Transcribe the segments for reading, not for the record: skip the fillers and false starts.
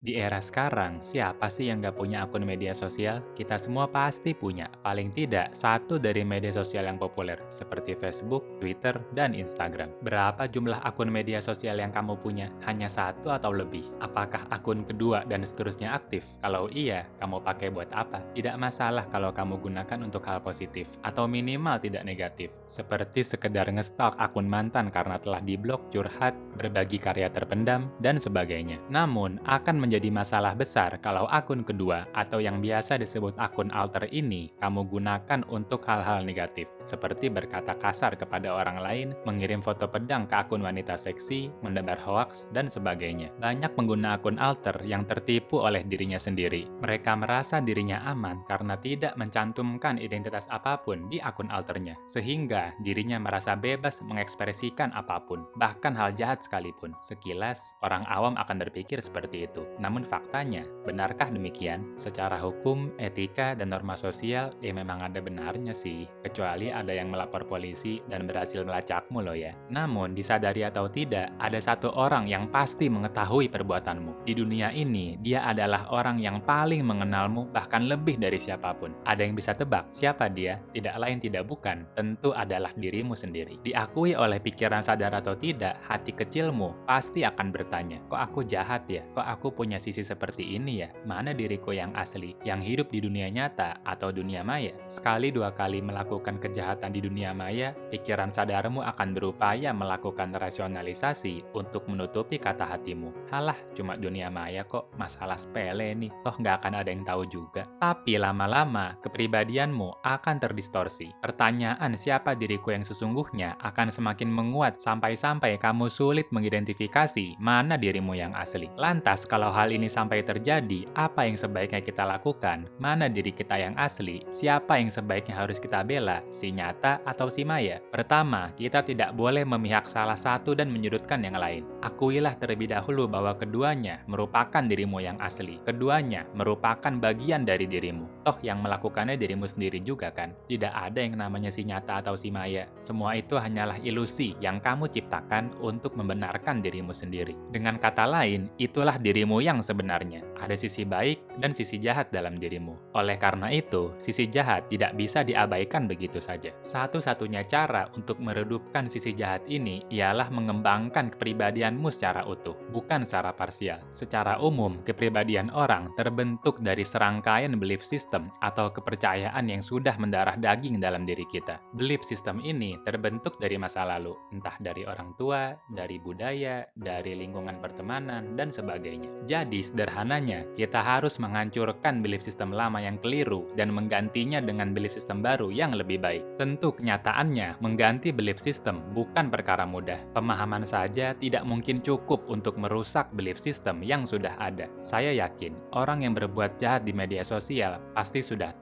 Di era sekarang, siapa sih yang nggak punya akun media sosial? Kita semua pasti punya, paling tidak satu dari media sosial yang populer, seperti Facebook, Twitter, dan Instagram. Berapa jumlah akun media sosial yang kamu punya? Hanya satu atau lebih? Apakah akun kedua dan seterusnya aktif? Kalau iya, kamu pakai buat apa? Tidak masalah kalau kamu gunakan untuk hal positif, atau minimal tidak negatif, seperti sekedar ngestalk akun mantan karena telah diblok, curhat, berbagi karya terpendam, dan sebagainya. Namun, akan menjadi masalah besar kalau akun kedua atau yang biasa disebut akun alter ini kamu gunakan untuk hal-hal negatif, seperti berkata kasar kepada orang lain, mengirim foto pedang ke akun wanita seksi, mendebar hoaks, dan sebagainya. Banyak pengguna akun alter yang tertipu oleh dirinya sendiri. Mereka merasa dirinya aman karena tidak mencantumkan identitas apapun di akun alternya, sehingga dirinya merasa bebas mengekspresikan apapun, bahkan hal jahat sekalipun. Sekilas, orang awam akan berpikir seperti itu. Namun faktanya, benarkah demikian? Secara hukum, etika, dan norma sosial, ya memang ada benarnya sih. Kecuali ada yang melapor polisi dan berhasil melacakmu loh ya. Namun, disadari atau tidak, ada satu orang yang pasti mengetahui perbuatanmu. Di dunia ini, dia adalah orang yang paling mengenalmu bahkan lebih dari siapapun. Ada yang bisa tebak siapa dia? Tidak lain tidak bukan, tentu adalah dirimu sendiri. Diakui oleh pikiran sadar atau tidak, hati kecilmu pasti akan bertanya, kok aku jahat ya? Kok aku punya sisi seperti ini ya? Mana diriku yang asli, yang hidup di dunia nyata atau dunia maya? Sekali dua kali melakukan kejahatan di dunia maya, pikiran sadarmu akan berupaya melakukan rasionalisasi untuk menutupi kata hatimu. Halah, cuma dunia maya kok, masalah sepele nih, toh nggak akan ada yang tahu juga. Tapi lama-lama, kepribadianmu akan terdistorsi. Pertanyaan siapa diriku yang sesungguhnya akan semakin menguat sampai-sampai kamu sulit mengidentifikasi mana dirimu yang asli. Lantas, kalau hal ini sampai terjadi, apa yang sebaiknya kita lakukan? Mana diri kita yang asli? Siapa yang sebaiknya harus kita bela? Si nyata atau si maya? Pertama, kita tidak boleh memihak salah satu dan menyudutkan yang lain. Akuilah terlebih dahulu bahwa keduanya merupakan dirimu yang asli. Keduanya merupakan bagian dari dirimu. Toh yang melakukannya dirimu sendiri juga kan? Tidak ada yang namanya si nyata atau si maya. Semua itu hanyalah ilusi yang kamu ciptakan untuk membenarkan dirimu sendiri. Dengan kata lain, itulah dirimu yang sebenarnya. Ada sisi baik dan sisi jahat dalam dirimu. Oleh karena itu, sisi jahat tidak bisa diabaikan begitu saja. Satu-satunya cara untuk meredupkan sisi jahat ini ialah mengembangkan kepribadianmu secara utuh, bukan secara parsial. Secara umum, kepribadian orang terbentuk dari serangkaian belief system atau kepercayaan yang sudah mendarah daging dalam diri kita. Belief system ini terbentuk dari masa lalu, entah dari orang tua, dari budaya, dari lingkungan pertemanan, dan sebagainya. Jadi, sederhananya, kita harus menghancurkan belief system lama yang keliru dan menggantinya dengan belief system baru yang lebih baik. Tentu kenyataannya, mengganti belief system bukan perkara mudah. Pemahaman saja tidak mungkin cukup untuk merusak belief system yang sudah ada. Saya yakin, orang yang berbuat jahat di media sosial pasti sudah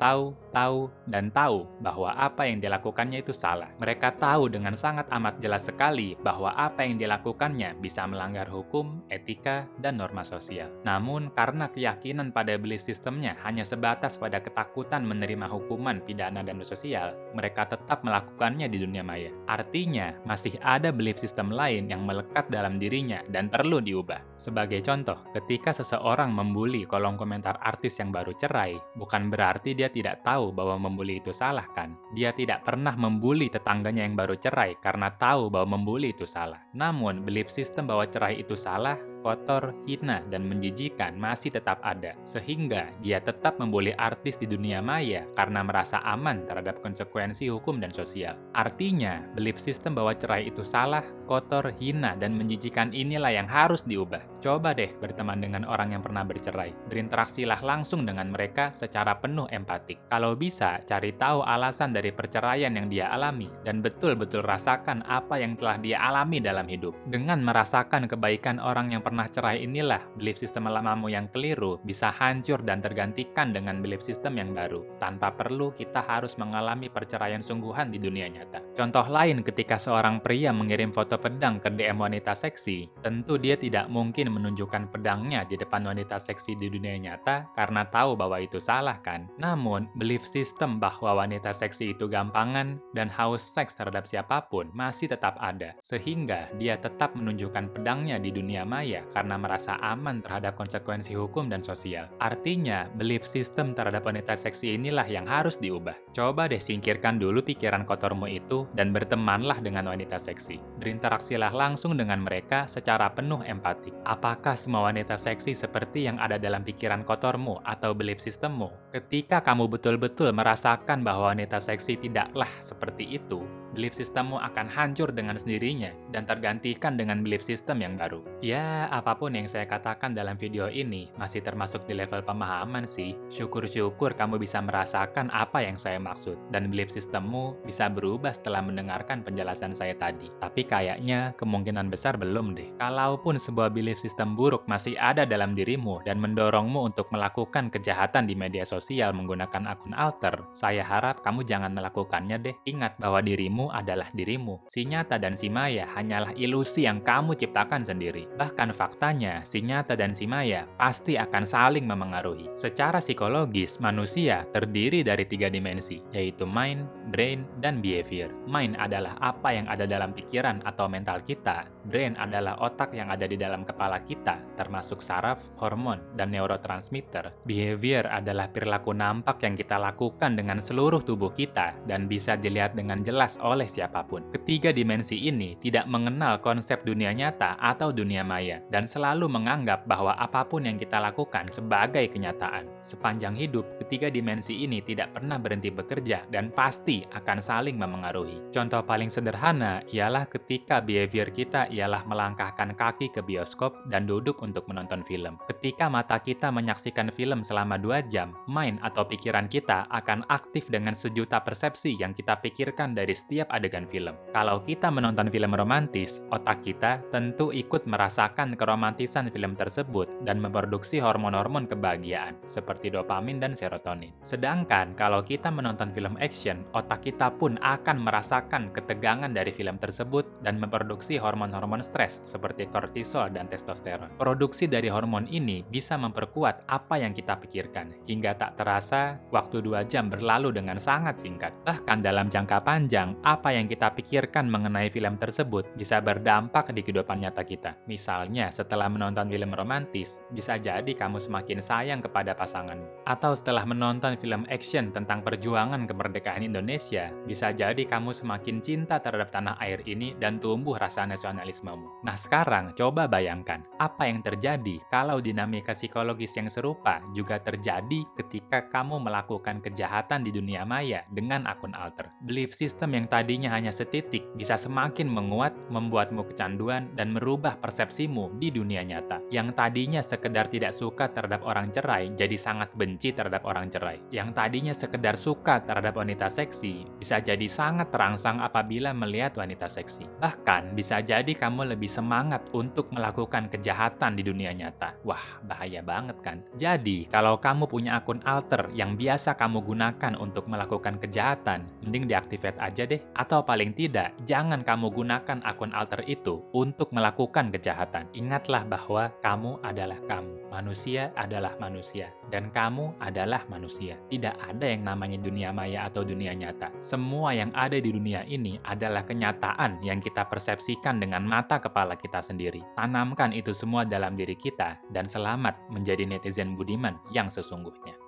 dan tahu bahwa apa yang dilakukannya itu salah. Mereka tahu dengan sangat amat jelas sekali bahwa apa yang dilakukannya bisa melanggar hukum, etika, dan norma sosial. Namun, karena keyakinan pada belief sistemnya hanya sebatas pada ketakutan menerima hukuman, pidana, dan sosial, mereka tetap melakukannya di dunia maya. Artinya, masih ada belief system lain yang melekat dalam dirinya dan perlu diubah. Sebagai contoh, ketika seseorang membuli kolom komentar artis yang baru cerai, bukan berarti dia tidak tahu bahwa membuli itu salah kan? Dia tidak pernah membuli tetangganya yang baru cerai karena tahu bahwa membuli itu salah. Namun, belief system bahwa cerai itu salah, kotor, hina, dan menjijikan masih tetap ada. Sehingga dia tetap membuli artis di dunia maya karena merasa aman terhadap konsekuensi hukum dan sosial. Artinya, belief system bahwa cerai itu salah, kotor, hina, dan menjijikan inilah yang harus diubah. Coba deh berteman dengan orang yang pernah bercerai. Berinteraksilah langsung dengan mereka secara penuh empatik. Kalau bisa, cari tahu alasan dari perceraian yang dia alami dan betul-betul rasakan apa yang telah dia alami dalam hidup. Dengan merasakan kebaikan orang yang pernah cerai inilah, belief system lamamu yang keliru bisa hancur dan tergantikan dengan belief system yang baru, tanpa perlu kita harus mengalami perceraian sungguhan di dunia nyata. Contoh lain, ketika seorang pria mengirim foto pedang ke DM wanita seksi, tentu dia tidak mungkin mungkin menunjukkan pedangnya di depan wanita seksi di dunia nyata karena tahu bahwa itu salah kan? Namun, belief system bahwa wanita seksi itu gampangan dan haus seks terhadap siapapun masih tetap ada, sehingga dia tetap menunjukkan pedangnya di dunia maya karena merasa aman terhadap konsekuensi hukum dan sosial. Artinya, belief system terhadap wanita seksi inilah yang harus diubah. Coba deh singkirkan dulu pikiran kotormu itu dan bertemanlah dengan wanita seksi. Berinteraksilah langsung dengan mereka secara penuh empatik. Apakah semua wanita seksi seperti yang ada dalam pikiran kotormu atau belief systemmu? Ketika kamu betul-betul merasakan bahwa wanita seksi tidaklah seperti itu, belief systemmu akan hancur dengan sendirinya dan tergantikan dengan belief system yang baru. Ya, apapun yang saya katakan dalam video ini masih termasuk di level pemahaman sih. Syukur-syukur kamu bisa merasakan apa yang saya maksud dan belief systemmu bisa berubah setelah mendengarkan penjelasan saya tadi. Tapi kayaknya kemungkinan besar belum deh. Kalaupun sebuah belief system buruk masih ada dalam dirimu dan mendorongmu untuk melakukan kejahatan di media sosial menggunakan akun alter, saya harap kamu jangan melakukannya deh. Ingat bahwa dirimu adalah dirimu. Si nyata dan si maya hanyalah ilusi yang kamu ciptakan sendiri. Bahkan faktanya, si nyata dan si maya pasti akan saling memengaruhi. Secara psikologis, manusia terdiri dari 3 dimensi, yaitu mind, brain, dan behavior. Mind adalah apa yang ada dalam pikiran atau mental kita. Brain adalah otak yang ada di dalam kepala kita, termasuk saraf, hormon, dan neurotransmitter. Behavior adalah perilaku nampak yang kita lakukan dengan seluruh tubuh kita dan bisa dilihat dengan jelas oleh siapapun. Ketiga dimensi ini tidak mengenal konsep dunia nyata atau dunia maya dan selalu menganggap bahwa apapun yang kita lakukan sebagai kenyataan. Sepanjang hidup, ketiga dimensi ini tidak pernah berhenti bekerja dan pasti akan saling memengaruhi. Contoh paling sederhana ialah ketika behavior kita ialah melangkahkan kaki ke bioskop dan duduk untuk menonton film. Ketika mata kita menyaksikan film selama 2 jam, mind atau pikiran kita akan aktif dengan sejuta persepsi yang kita pikirkan dari setiap adegan film. Kalau kita menonton film romantis, otak kita tentu ikut merasakan keromantisan film tersebut dan memproduksi hormon-hormon kebahagiaan seperti dopamin dan serotonin. Sedangkan kalau kita menonton film action, otak kita pun akan merasakan ketegangan dari film tersebut dan memproduksi hormon-hormon stres seperti kortisol dan testosteron. Produksi dari hormon ini bisa memperkuat apa yang kita pikirkan, hingga tak terasa waktu 2 jam berlalu dengan sangat singkat. Bahkan dalam jangka panjang, apa yang kita pikirkan mengenai film tersebut bisa berdampak di kehidupan nyata kita. Misalnya, setelah menonton film romantis, bisa jadi kamu semakin sayang kepada pasanganmu. Atau setelah menonton film action tentang perjuangan kemerdekaan Indonesia, bisa jadi kamu semakin cinta terhadap tanah air ini dan tumbuh rasa nasionalismemu. Nah sekarang, coba bayangkan, apa yang terjadi kalau dinamika psikologis yang serupa juga terjadi ketika kamu melakukan kejahatan di dunia maya dengan akun alter. Belief system yang tadinya hanya setitik bisa semakin menguat, membuatmu kecanduan dan merubah persepsimu di dunia nyata. Yang tadinya sekedar tidak suka terhadap orang cerai jadi sangat benci terhadap orang cerai. Yang tadinya sekedar suka terhadap wanita seksi bisa jadi sangat terangsang apabila melihat wanita seksi. Bahkan bisa jadi kamu lebih semangat untuk melakukan kejahatan di dunia nyata. Wah, bahaya banget kan? Jadi, kalau kamu punya akun alter yang biasa kamu gunakan untuk melakukan kejahatan, mending deactivate aja deh. Atau paling tidak, jangan kamu gunakan akun alter itu untuk melakukan kejahatan. Ingatlah bahwa kamu adalah kamu. Manusia adalah manusia. Dan kamu adalah manusia. Tidak ada yang namanya dunia maya atau dunia nyata. Semua yang ada di dunia ini adalah kenyataan yang kita persepsikan dengan mata kepala kita sendiri. Tanamkan itu semua dalam diri kita dan selamat menjadi netizen budiman yang sesungguhnya.